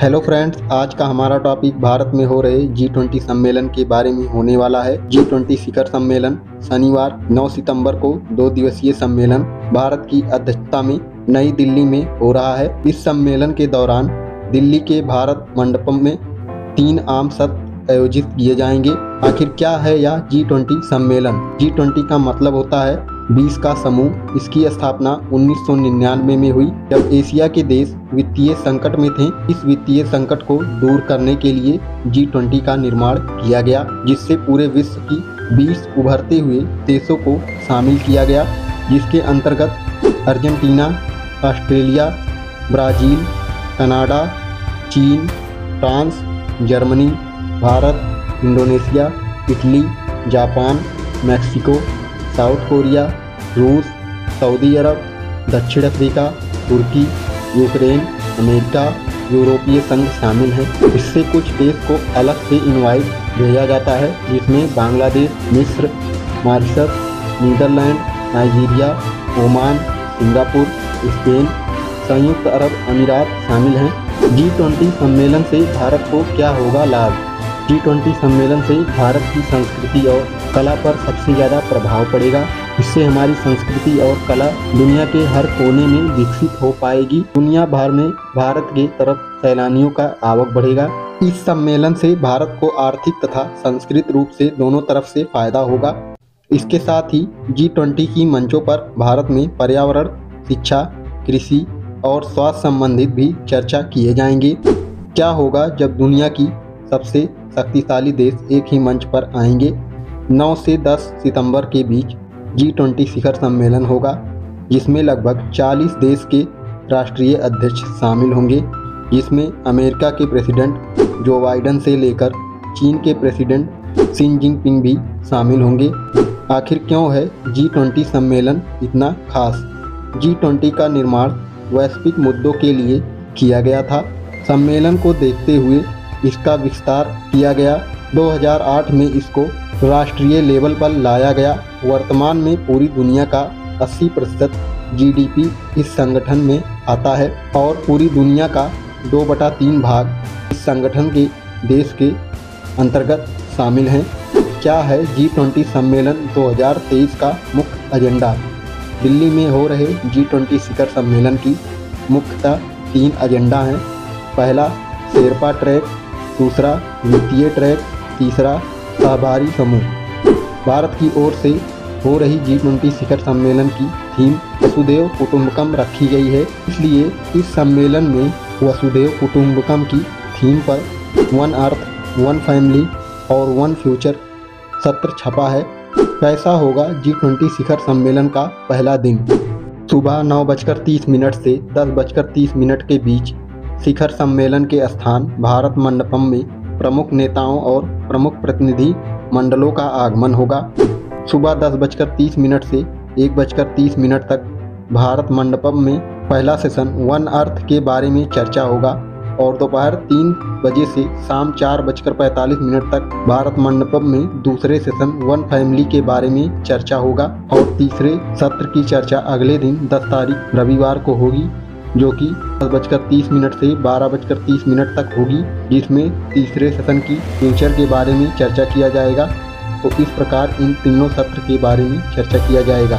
Hello friends, आज का हमारा टॉपिक भारत में हो रहे G20 सम्मेलन के बारे में होने वाला है। G20 शिखर सम्मेलन शनिवार 9 सितंबर को 2 दिवसीय सम्मेलन भारत की अध्यक्षता में नई दिल्ली में हो रहा है। इस सम्मेलन के दौरान दिल्ली के भारत मंडपम में 3 आम सत्र आयोजित किए जाएंगे। आखिर क्या है यह G20 सम्मेलन? G20 का मतलब होता है 20 का समूह। इसकी स्थापना 1999 में हुई, जब एशिया के देश वित्तीय संकट में थे। इस वित्तीय संकट को दूर करने के लिए G20 का निर्माण किया गया, जिससे पूरे विश्व की 20 उभरते हुए देशों को शामिल किया गया, जिसके अंतर्गत अर्जेंटीना, ऑस्ट्रेलिया, ब्राज़ील, कनाडा, चीन, France, Germany, Bharat, Indonesia, Italy, Japan, Mexico, south Korea, रूस, सऊदी अरब, दक्षिण अफ्रीका, तुर्की, यूक्रेन, अमेरिका, यूरोपीय संघ शामिल हैं। इससे कुछ देश को अलग से इनवाइट भेजा जाता है, जिसमें बांग्लादेश, मिस्र, Mauritius, Netherland, Nigeria, Oman, Singapore, Spain, संयुक्त अरब अमीरात शामिल हैं। G20 सम्मेलन से भारत को क्या होगा लाभ? G20 सम्मेलन से भारत की संस्कृति और कला पर सबसे ज़्यादा प्रभाव पड़ेगा। इससे हमारी संस्कृति और कला दुनिया के हर कोने में विकसित हो पाएगी। दुनिया भर में भारत के तरफ सैलानियों का आवक बढ़ेगा। इस सम्मेलन से भारत को आर्थिक तथा सांस्कृतिक रूप से दोनों तरफ से फायदा होगा। इसके साथ ही G20 की मंचों पर भारत में पर्यावरण, शिक्षा, कृषि और स्वास्थ्य संबंधित भी चर्चा किए जाएंगे। क्या होगा जब दुनिया की सबसे शक्तिशाली देश एक ही मंच पर आएंगे? 9 से 10 सितंबर के बीच G20 शिखर सम्मेलन होगा, जिसमें लगभग 40 देश के राष्ट्रीय अध्यक्ष शामिल होंगे, जिसमें अमेरिका के प्रेसिडेंट जो बाइडेन से लेकर चीन के प्रेसिडेंट शी जिनपिंग भी शामिल होंगे। आखिर क्यों है G20 सम्मेलन इतना खास? G20 का निर्माण वैश्विक मुद्दों के लिए किया गया था। सम्मेलन को देखते हुए इसका विस्तार किया गया। 2008 में इसको राष्ट्रीय लेवल पर लाया गया। वर्तमान में पूरी दुनिया का 80% GDP इस संगठन में आता है और पूरी दुनिया का 2/3 भाग इस संगठन के देश के अंतर्गत शामिल हैं। क्या है G20 सम्मेलन 2023 का मुख्य एजेंडा? दिल्ली में हो रहे G20 शिखर सम्मेलन की मुख्यतः 3 एजेंडा हैं। पहला शेरपा ट्रैक, दूसरा वित्तीय ट्रैक, तीसरा सहभागी समूह। भारत की ओर से हो रही G20 शिखर सम्मेलन की थीम वसुधैव कुटुंबकम रखी गई है। इसलिए इस सम्मेलन में वसुधैव कुटुंबकम की थीम पर वन अर्थ, वन फैमिली और वन फ्यूचर सत्र छपा है। कैसा होगा G20 शिखर सम्मेलन का पहला दिन? सुबह 9:30 से 10:30 के बीच शिखर सम्मेलन के स्थान भारत मंडपम में प्रमुख नेताओं और प्रमुख प्रतिनिधि मंडलों का आगमन होगा। सुबह 10:30 से 1:30 तक भारत मंडपम में पहला सेशन वन अर्थ के बारे में चर्चा होगा और दोपहर 3 बजे से शाम 4:45 तक भारत मंडपम में दूसरे सेशन वन फैमिली के बारे में चर्चा होगा और तीसरे सत्र की चर्चा अगले दिन 10 तारीख रविवार को होगी, जो कि 10:30 से 12:30 तक होगी, जिसमें तीसरे सेशन की फ्यूचर के बारे में चर्चा किया जाएगा। तो इस प्रकार इन तीनों सत्र के बारे में चर्चा किया जाएगा।